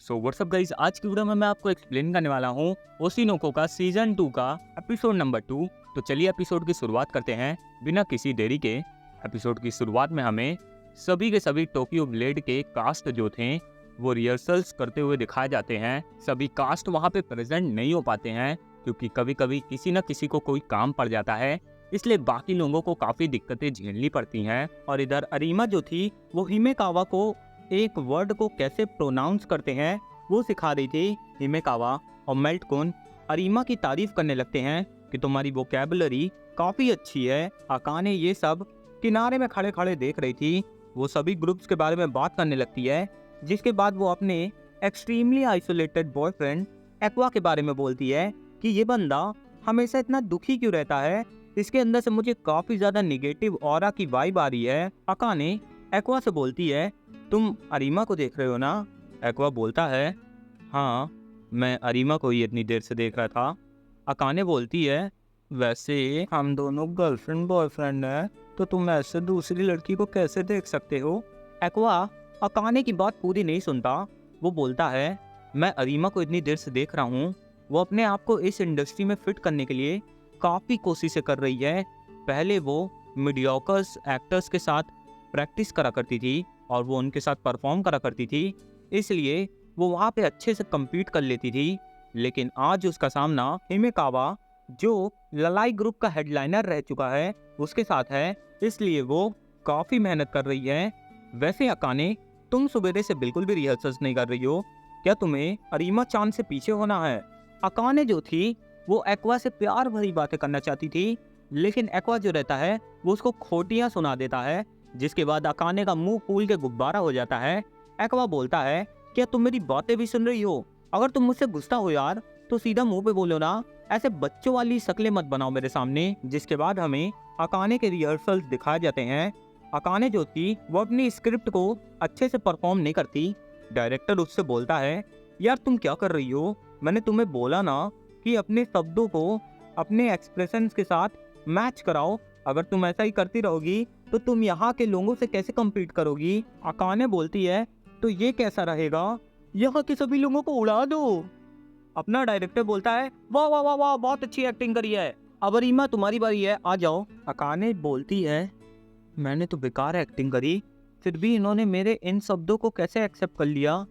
So what's up guys, आज की video में मैं आपको एक्सप्लेन करने वाला हूँ ओसिनोको का सीजन 2 का एपिसोड नंबर 2। तो चलिए एपिसोड की शुरुआत करते हैं बिना किसी देरी के। एपिसोड की शुरुआत में हमें सभी के सभी टोक्यो ब्लेड के कास्ट जो थे वो रिहर्सल्स करते हुए दिखाए जाते हैं। सभी कास्ट वहाँ पे प्रेजेंट नहीं हो पाते हैं क्योंकि कभी कभी किसी न किसी को कोई काम पड़ जाता है, इसलिए बाकी लोगों को काफी दिक्कतें झेलनी पड़ती हैं। और इधर अरीमा जो थी वो हिमेकावा को एक वर्ड को कैसे प्रोनाउंस करते हैं वो सिखा रही थी। हिमेकावा और मेल्ट कुन अरीमा की तारीफ करने लगते हैं कि तुम्हारी वोकैबुलरी काफ़ी अच्छी है। अकाने ये सब किनारे में खड़े खड़े देख रही थी। वो सभी ग्रुप्स के बारे में बात करने लगती है, जिसके बाद वो अपने एक्सट्रीमली आइसोलेटेड बॉयफ्रेंड एक्वा के बारे में बोलती है कि ये बंदा हमेशा इतना दुखी क्यों रहता है, इसके अंदर से मुझे काफ़ी ज़्यादा निगेटिव ऑरा की वाइब आ रही है। अकाने एक्वा से बोलती है, तुम अरीमा को देख रहे हो ना? एक्वा बोलता है, हाँ, मैं अरीमा को ही इतनी देर से देख रहा था। अकाने बोलती है, वैसे हम दोनों गर्लफ्रेंड बॉयफ्रेंड हैं, तो तुम ऐसे दूसरी लड़की को कैसे देख सकते हो? एक्वा अकाने की बात पूरी नहीं सुनता। वो बोलता है, मैं अरीमा को इतनी देर से देख रहा हूँ, वो अपने आप को इस इंडस्ट्री में फिट करने के लिए काफ़ी कोशिशें कर रही है। पहले वो मीडियोकर्स एक्टर्स के साथ प्रैक्टिस करा करती थी और वो उनके साथ परफॉर्म करा करती थी, इसलिए वो वहाँ पे अच्छे से compete कर लेती थी। लेकिन आज उसका सामना हिमेकावा, जो ललाई ग्रुप का हेडलाइनर रह चुका है, उसके साथ है, इसलिए वो काफ़ी मेहनत कर रही है। वैसे अकाने, तुम सवेरे से बिल्कुल भी रिहर्सल्स नहीं कर रही हो, क्या तुम्हें अरीमा चांद से पीछे होना है? अकाने जो थी वो एक्वा से प्यार भरी बातें करना चाहती थी, लेकिन एक्वा जो रहता है वो उसको खोटियाँ सुना देता है, जिसके बाद अकाने का मुंह फूल के गुब्बारा हो जाता है। एक्वा बोलता है, क्या तुम मेरी बातें भी सुन रही हो? अगर तुम मुझसे गुस्सा हो यार तो सीधा मुंह पे बोलो ना, ऐसे बच्चों वाली शक्लें मत बनाओ मेरे सामने। जिसके बाद हमें अकाने के रिहर्सल्स दिखाए जाते हैं। अकाने जो थी वो अपनी स्क्रिप्ट को अच्छे से परफॉर्म नहीं करती। डायरेक्टर उससे बोलता है, यार तुम क्या कर रही हो? मैंने तुम्हें बोला ना कि अपने शब्दों को अपने एक्सप्रेशंस के साथ मैच कराओ। अगर तुम ऐसा ही करती रहोगी तो तुम यहाँ के लोगों से कैसे compete करोगी? अकाने बोलती है, तो ये कैसा रहेगा, यहाँ के सभी लोगों को उड़ा दो। अपना डायरेक्टर बोलता है, वाह वाह वाह वाह, बहुत अच्छी एक्टिंग करी है, अब अरीमा तुम्हारी बारी है, आ जाओ। अकाने बोलती है, मैंने तो बेकार एक्टिंग करी, फिर भी इन्होंने मेरे इन शब्दों को कैसे एक्सेप्ट कर लिया?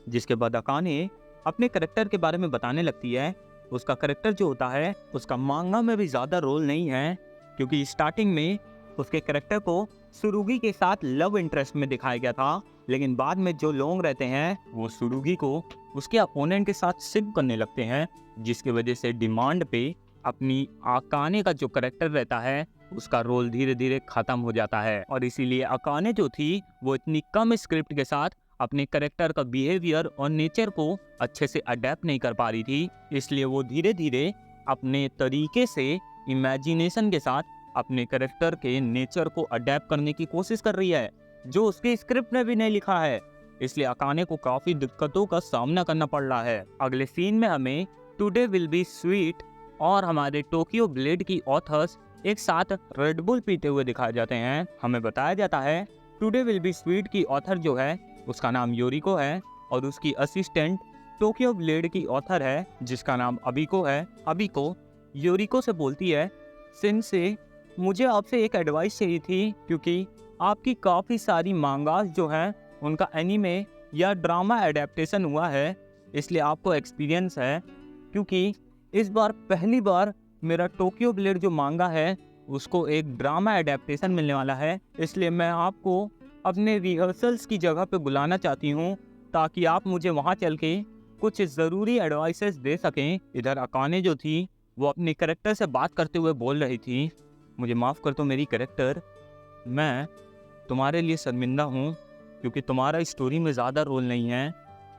जिसके बाद अकाने अपने करेक्टर के बारे में बताने लगती है। उसका करेक्टर जो होता है उसका मांगा में भी ज़्यादा रोल नहीं है, क्योंकि स्टार्टिंग में उसके करेक्टर को सुरुगी के साथ लव इंटरेस्ट में दिखाया गया था, लेकिन बाद में जो लोग रहते हैं वो सुरुगी को उसके अपोनेंट के साथ सिप करने लगते हैं, जिसकी वजह से डिमांड पे अपनी अकाने का जो करेक्टर रहता है उसका रोल धीरे धीरे खत्म हो जाता है। और इसीलिए अकाने जो थी वो इतनी कम स्क्रिप्ट के साथ अपने करेक्टर का बिहेवियर और नेचर को अच्छे से अडेप्ट नहीं कर पा रही थी, इसलिए वो धीरे धीरे अपने तरीके से इमेजिनेशन के साथ अपने करेक्टर के नेचर को अडेप्ट करने की कोशिश कर रही है, जो उसकी स्क्रिप्ट में भी नहीं लिखा है। इसलिए अकाने को काफ़ी दिक्कतों का सामना करना पड़ रहा है। अगले सीन में हमें टुडे विल बी स्वीट और हमारे टोक्यो ब्लेड की ऑथर्स एक साथ रेड बुल पीते हुए दिखाए जाते हैं। हमें बताया जाता है टुडे विल बी स्वीट की ऑथर जो है उसका नाम योरिको है और उसकी असिस्टेंट टोक्यो ब्लेड की ऑथर है जिसका नाम अबिको है। अबिको योरिको से बोलती है, सिंसे मुझे आपसे एक एडवाइस चाहिए थी, क्योंकि आपकी काफ़ी सारी मांगास जो हैं उनका एनीमे या ड्रामा एडेप्टेशन हुआ है, इसलिए आपको एक्सपीरियंस है। क्योंकि इस बार पहली बार मेरा टोक्यो ब्लेड जो मांगा है उसको एक ड्रामा एडेप्टेशन मिलने वाला है, इसलिए मैं आपको अपने रिहर्सल्स की जगह पे बुलाना चाहती हूँ ताकि आप मुझे वहाँ चल के कुछ ज़रूरी एडवाइसेस दे सकें। इधर अकाने जो थी वो अपने करेक्टर से बात करते हुए बोल रही थी, मुझे माफ़ कर दो मेरी करेक्टर, मैं तुम्हारे लिए शर्मिंदा हूँ क्योंकि तुम्हारा स्टोरी में ज़्यादा रोल नहीं है।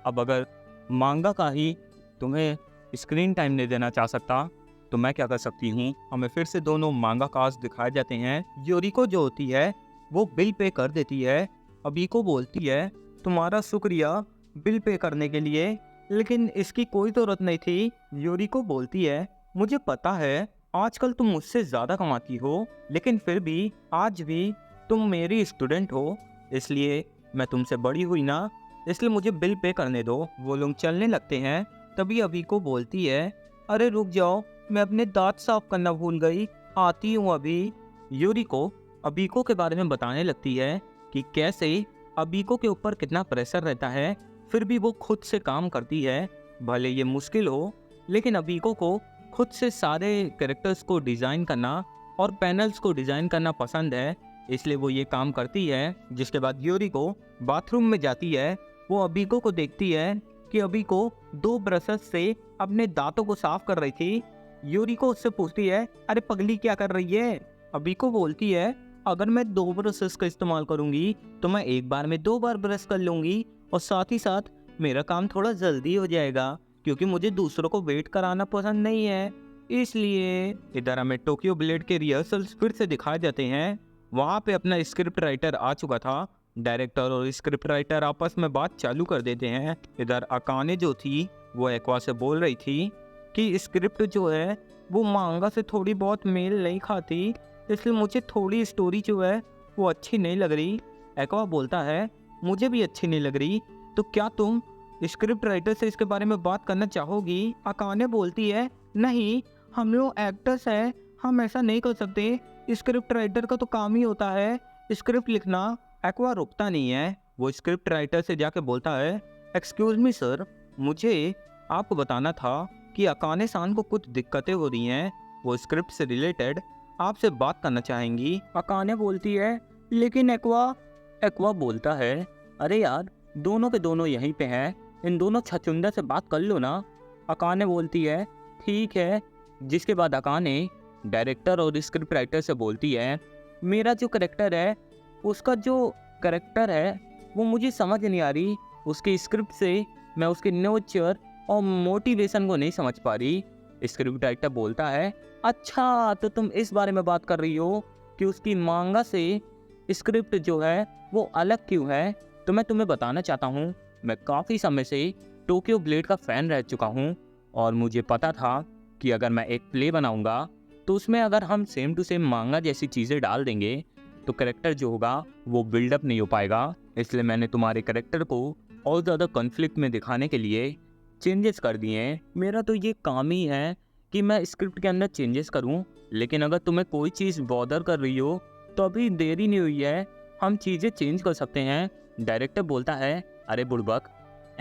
अब अगर मांगा का ही तुम्हें स्क्रीन टाइम नहीं देना चाह सकता तो मैं क्या कर सकती हूँ? हमें फिर से दोनों मांगा कास्ट दिखाए जाते हैं। योरिको जो होती है वो बिल पे कर देती है। अबिको बोलती है, तुम्हारा शुक्रिया बिल पे करने के लिए, लेकिन इसकी कोई ज़रूरत नहीं थी। योरिको बोलती है, मुझे पता है आजकल तुम मुझसे ज़्यादा कमाती हो, लेकिन फिर भी आज भी तुम मेरी स्टूडेंट हो, इसलिए मैं तुमसे बड़ी हुई ना इसलिए मुझे बिल पे करने दो। वो लोग चलने लगते हैं। तभी अभी को बोलती है, अरे रुक जाओ, मैं अपने दांत साफ करना भूल गई, आती हूँ अभी। यूरिको अबीको के बारे में बताने लगती है कि कैसे अबीको के ऊपर कितना प्रेशर रहता है, फिर भी वो खुद से काम करती है। भले ये मुश्किल हो, लेकिन अबीको को खुद से सारे कैरेक्टर्स को डिज़ाइन करना और पैनल्स को डिज़ाइन करना पसंद है, इसलिए वो ये काम करती है। जिसके बाद यूरिको बाथरूम में जाती है। वो अबीको को देखती है कि अबीको 2 ब्रशेस से अपने दांतों को साफ कर रही थी। यूरिको उससे पूछती है, अरे पगली क्या कर रही है? अबीको बोलती है, अगर मैं 2 ब्रशेस का इस्तेमाल करूंगी तो मैं एक बार में 2 बार ब्रश कर लूंगी और साथ ही साथ मेरा काम थोड़ा जल्दी हो जाएगा, क्योंकि मुझे दूसरों को वेट कराना पसंद नहीं है। इसलिए इधर हमें टोक्यो ब्लेड के रिहर्सल्स फिर से दिखाए जाते हैं। वहाँ पे अपना स्क्रिप्ट राइटर आ चुका था। डायरेक्टर और स्क्रिप्ट राइटर आपस में बात चालू कर देते हैं। इधर अकाने जो थी वो एक्वा से बोल रही थी कि स्क्रिप्ट जो है वो मांगा से थोड़ी बहुत मेल नहीं खाती, इसलिए मुझे थोड़ी स्टोरी जो है वो अच्छी नहीं लग रही। एक्वा बोलता है, मुझे भी अच्छी नहीं लग रही, तो क्या तुम स्क्रिप्ट राइटर से इसके बारे में बात करना चाहोगी? अकाने बोलती है, नहीं, हम लोग एक्टर्स हैं, हम ऐसा नहीं कर सकते, स्क्रिप्ट राइटर का तो काम ही होता है स्क्रिप्ट लिखना। एक्वा रुकता नहीं है। वो स्क्रिप्ट राइटर से जाके बोलता है, एक्सक्यूज मी सर, मुझे आपको बताना था कि अकाने सान को कुछ दिक्कतें हो रही हैं, वो स्क्रिप्ट से रिलेटेड आपसे बात करना चाहेंगी। अकाने बोलती है, लेकिन एक्वा बोलता है, अरे यार, दोनों के दोनों यहीं पे हैं, इन दोनों छछुंदर से बात कर लो ना। अकाने बोलती है, ठीक है। जिसके बाद अकाने डायरेक्टर और स्क्रिप्ट राइटर से बोलती है, मेरा जो करेक्टर है, उसका जो करेक्टर है वो मुझे समझ नहीं आ रही, उसके स्क्रिप्ट से मैं उसके नेचर और मोटिवेशन को नहीं समझ पा रही। स्क्रिप्ट राइटर बोलता है, अच्छा, तो तुम इस बारे में बात कर रही हो कि उसकी मांगा से स्क्रिप्ट जो है वो अलग क्यों है? तो मैं तुम्हें बताना चाहता हूँ, मैं काफ़ी समय से टोक्यो ब्लेड का फ़ैन रह चुका हूँ और मुझे पता था कि अगर मैं एक प्ले बनाऊँगा तो उसमें अगर हम सेम टू सेम मांगा जैसी चीज़ें डाल देंगे तो करेक्टर जो होगा वो बिल्डअप नहीं हो पाएगा। इसलिए मैंने तुम्हारे करेक्टर को और ज़्यादा कॉन्फ्लिक्ट में दिखाने के लिए चेंजेस कर दिए हैं। मेरा तो ये काम ही है कि मैं स्क्रिप्ट के अंदर चेंजेस करूं, लेकिन अगर तुम्हें कोई चीज़ बॉदर कर रही हो तो अभी देरी नहीं हुई है, हम चीज़ें चेंज कर सकते हैं। डायरेक्टर बोलता है, अरे बुड़बक,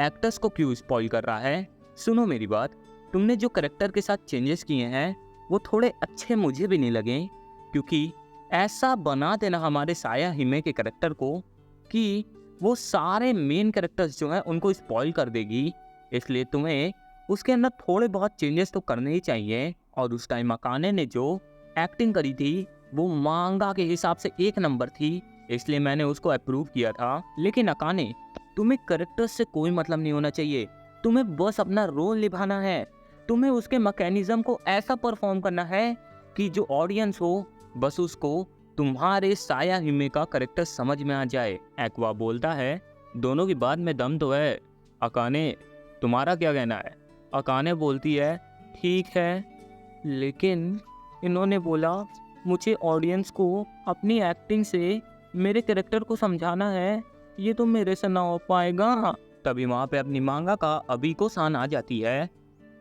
एक्टर्स को क्यों स्पॉइल कर रहा है? सुनो मेरी बात, तुमने जो करेक्टर के साथ चेंजेस किए हैं वो थोड़े अच्छे मुझे भी नहीं लगे, क्योंकि ऐसा बना देना हमारे साया हिमे के करेक्टर को कि वो सारे मेन करेक्टर्स जो हैं उनको स्पॉइल कर देगी। इसलिए तुम्हें उसके अंदर थोड़े बहुत चेंजेस तो करने ही चाहिए। और उस टाइम अकाने ने जो एक्टिंग करी थी वो मांगा के हिसाब से 1 नंबर थी, इसलिए मैंने उसको अप्रूव किया था। लेकिन अकाने, तुम्हें करेक्टर्स से कोई मतलब नहीं होना चाहिए, तुम्हें बस अपना रोल निभाना है। तुम्हें उसके मैकेनिज्म को ऐसा परफॉर्म करना है कि जो ऑडियंस हो बस उसको तुम्हारे साया हिमे का करेक्टर समझ में आ जाए। एक्वा बोलता है, दोनों की बात में दम तो है, अकाने तुम्हारा क्या कहना है? अकाने बोलती है, ठीक है, लेकिन इन्होंने बोला मुझे ऑडियंस को अपनी एक्टिंग से मेरे कैरेक्टर को समझाना है, ये तो मेरे से ना हो पाएगा। तभी वहाँ पे अपनी मांगा का अबीको सान आ जाती है।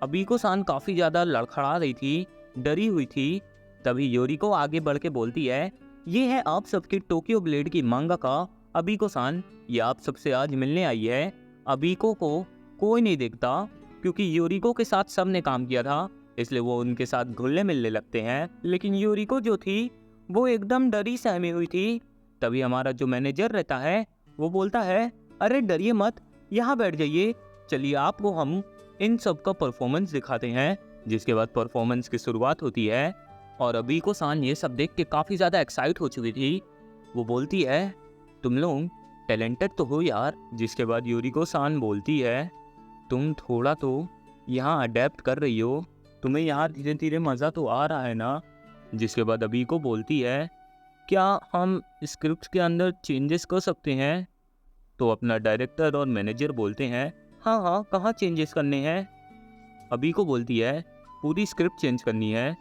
अबीको सान काफ़ी ज़्यादा लड़खड़ा रही थी, डरी हुई थी। तभी यूरिको आगे बढ़ के बोलती है, ये है आप सबके टोक्यो ब्लेड की मांगा का अबीको सान, ये आप सबसे आज मिलने आई है। अबीको को कोई नहीं देखता, क्योंकि यूरिको के साथ सब ने काम किया था, इसलिए वो उनके साथ घुलने मिलने लगते हैं। लेकिन यूरिको जो थी वो एकदम डरी सहमी हुई थी। तभी हमारा जो मैनेजर रहता है वो बोलता है, अरे डरिए मत, यहाँ बैठ जाइए, चलिए आपको हम इन सब का परफॉर्मेंस दिखाते हैं। जिसके बाद परफॉर्मेंस की शुरुआत होती है और अबीको सान ये सब देख के काफ़ी ज़्यादा एक्साइट हो चुकी थी। वो बोलती है, तुम लोग टैलेंटेड तो हो यार। जिसके बाद यूरिको सान बोलती है, तुम थोड़ा तो यहाँ अडेप्ट कर रही हो, तुम्हें यहाँ धीरे धीरे मज़ा तो आ रहा है ना। जिसके बाद अबीको बोलती है, क्या हम स्क्रिप्ट के अंदर चेंजेस कर सकते हैं? तो अपना डायरेक्टर और मैनेजर बोलते हैं, हाँ हाँ, कहाँ चेंजेस करने हैं? अबीको बोलती है, पूरी स्क्रिप्ट चेंज करनी है।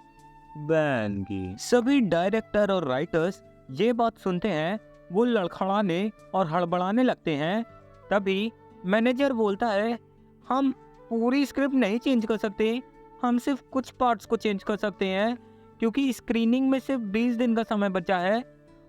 बैन की सभी डायरेक्टर और राइटर्स ये बात सुनते हैं, वो लड़खड़ाने और हड़बड़ाने लगते हैं। तभी मैनेजर बोलता है, हम पूरी स्क्रिप्ट नहीं चेंज कर सकते, हम सिर्फ कुछ पार्ट्स को चेंज कर सकते हैं क्योंकि स्क्रीनिंग में सिर्फ 20 दिन का समय बचा है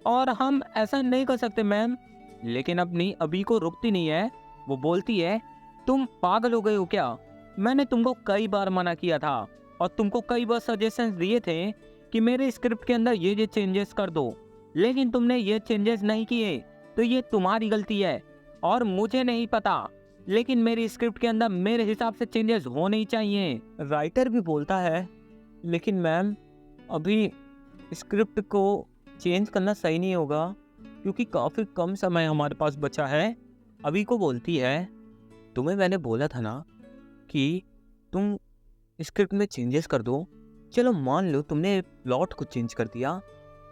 और हम ऐसा नहीं कर सकते मैम। लेकिन अपनी अभी को रुकती नहीं है। वो बोलती है, तुम पागल हो गए हो क्या? मैंने तुमको कई बार मना किया था और तुमको कई बार सजेशंस दिए थे कि मेरे स्क्रिप्ट के अंदर ये चेंजेस कर दो, लेकिन तुमने ये चेंजेस नहीं किए, तो ये तुम्हारी गलती है और मुझे नहीं पता, लेकिन मेरी स्क्रिप्ट के अंदर मेरे हिसाब से चेंजेस होने ही चाहिए। राइटर भी बोलता है, लेकिन मैम अभी स्क्रिप्ट को चेंज करना सही नहीं होगा क्योंकि काफ़ी कम समय हमारे पास बचा है। अभी को बोलती है, तुम्हें मैंने बोला था ना कि तुम स्क्रिप्ट में चेंजेस कर दो। चलो मान लो तुमने प्लॉट को चेंज कर दिया,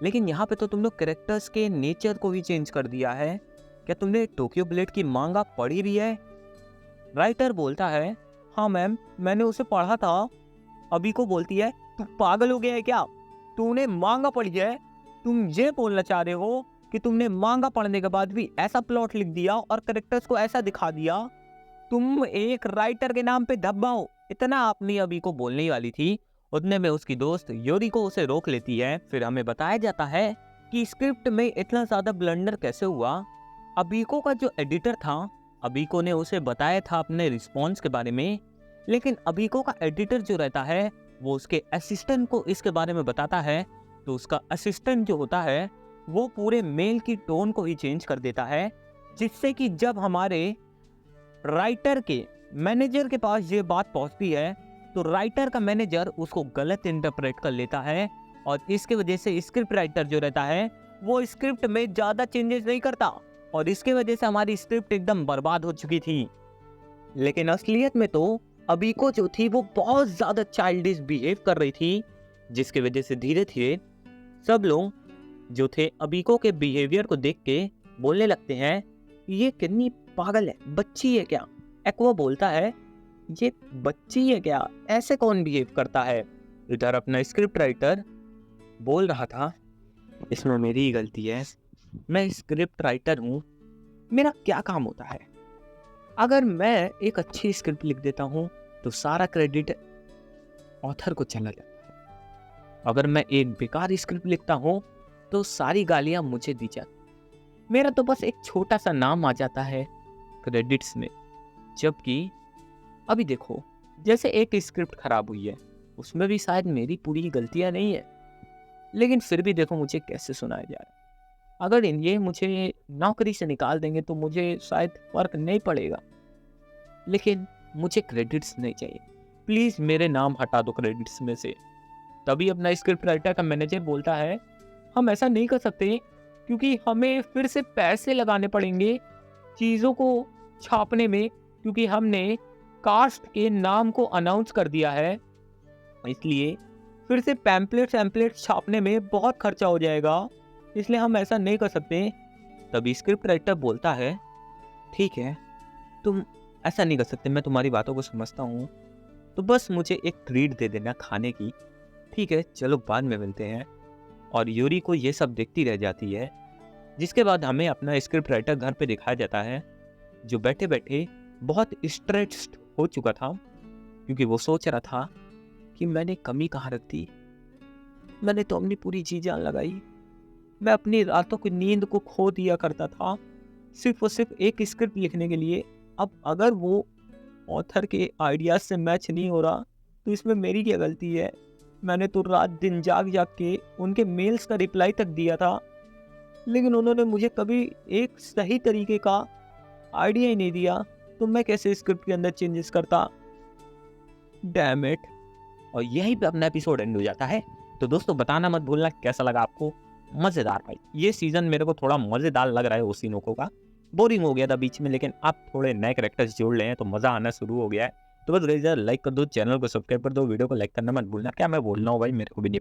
लेकिन यहाँ पे तो तुम लोग कैरेक्टर्स के नेचर को भी चेंज कर दिया है। क्या तुमने टोक्यो ब्लेड की मांगा पढ़ी भी है? राइटर बोलता है, हाँ मैम मैंने उसे पढ़ा था। अभी को बोलती है, तू पागल हो गया है क्या? तूने मांगा पढ़ी है? तुम ये बोलना चाह रहे हो कि तुमने मांगा पढ़ने के बाद भी ऐसा प्लॉट लिख दिया और कैरेक्टर्स को ऐसा दिखा दिया? तुम एक राइटर के नाम पे धब्बा हो। इतना अपनी अभी को बोलने ही वाली थी, उतने में उसकी दोस्त योरी को उसे रोक लेती है। फिर हमें बताया जाता है कि स्क्रिप्ट में इतना ज्यादा ब्लंडर कैसे हुआ। अबीको का जो एडिटर था, अबीको ने उसे बताया था अपने रिस्पॉन्स के बारे में, लेकिन अबीको का एडिटर जो रहता है वो उसके असिस्टेंट को इसके बारे में बताता है, तो उसका असिस्टेंट जो होता है वो पूरे मेल की टोन को ही चेंज कर देता है, जिससे कि जब हमारे राइटर के मैनेजर के पास ये बात पहुंचती है तो राइटर का मैनेजर उसको गलत इंटरप्रेट कर लेता है और इसके वजह से स्क्रिप्ट राइटर जो रहता है वो स्क्रिप्ट में ज़्यादा चेंजेस नहीं करता और इसके वजह से हमारी स्क्रिप्ट एकदम बर्बाद हो चुकी थी। लेकिन असलियत में तो अबीको जो थी वो बहुत ज़्यादा चाइल्डिश बिहेव कर रही थी, जिसकी वजह से धीरे धीरे सब लोग जो थे अबीको के बिहेवियर को देख के बोलने लगते हैं, ये कितनी पागल है, बच्ची है क्या? एक्वा बोलता है, ये बच्ची है क्या, ऐसे कौन बिहेव करता है? इधर अपना स्क्रिप्ट राइटर बोल रहा था, इसमें मेरी ही गलती है, मैं स्क्रिप्ट राइटर हूँ, मेरा क्या काम होता है? अगर मैं एक अच्छी स्क्रिप्ट लिख देता हूँ तो सारा क्रेडिट ऑथर को चला जाता है, अगर मैं एक बेकार स्क्रिप्ट लिखता हूँ तो सारी गालियाँ मुझे दी जाती, मेरा तो बस एक छोटा सा नाम आ जाता है क्रेडिट्स में। जबकि अभी देखो, जैसे एक स्क्रिप्ट खराब हुई है उसमें भी शायद मेरी पूरी गलतियां नहीं है, लेकिन फिर भी देखो मुझे कैसे सुनाया जा रहा है। अगर ये मुझे नौकरी से निकाल देंगे तो मुझे शायद फर्क नहीं पड़ेगा, लेकिन मुझे क्रेडिट्स नहीं चाहिए, प्लीज़ मेरे नाम हटा दो क्रेडिट्स में से। तभी अपना स्क्रिप्ट राइटर का मैनेजर बोलता है, हम ऐसा नहीं कर सकते क्योंकि हमें फिर से पैसे लगाने पड़ेंगे चीज़ों को छापने में, क्योंकि हमने कास्ट के नाम को अनाउंस कर दिया है, इसलिए फिर से पैम्पलेट छापने में बहुत खर्चा हो जाएगा, इसलिए हम ऐसा नहीं कर सकते। तभी स्क्रिप्ट राइटर बोलता है, ठीक है तुम ऐसा नहीं कर सकते, मैं तुम्हारी बातों को समझता हूँ, तो बस मुझे एक ट्रीट दे देना खाने की, ठीक है चलो बाद में मिलते हैं। और यूरी को ये सब देखती रह जाती है, जिसके बाद हमें अपना स्क्रिप्ट राइटर घर पे दिखाया जाता है, जो बैठे बैठे बहुत स्ट्रेस्ड हो चुका था, क्योंकि वो सोच रहा था कि मैंने कमी कहाँ रख दी, मैंने तो अपनी पूरी जी जान लगाई, मैं अपनी रातों की नींद को खो दिया करता था सिर्फ और सिर्फ एक स्क्रिप्ट लिखने के लिए। अब अगर वो ऑथर के आइडियाज से मैच नहीं हो रहा तो इसमें मेरी क्या गलती है? मैंने तो रात दिन जाग के उनके मेल्स का रिप्लाई तक दिया था, लेकिन उन्होंने मुझे कभी एक सही तरीके का आइडिया ही नहीं दिया, तो मैं कैसे स्क्रिप्ट के अंदर चेंजेस करता? Damn it. और यहीं पे अपना एपिसोड एंड हो जाता है। तो दोस्तों बताना मत भूलना कैसा लगा आपको। मज़ेदार भाई, ये सीज़न मेरे को थोड़ा मज़ेदार लग रहा है ओसिनोको का, बोरिंग हो गया था बीच में, लेकिन आप थोड़े नए कैरेक्टर्स जोड़ ले हैं तो मज़ा आना शुरू हो गया है। तो बस गाइस लाइक कर दो, चैनल को सब्सक्राइब कर दो, वीडियो को लाइक करना मत भूलना। क्या मैं बोल रहा हूँ भाई, मेरे को भी नहीं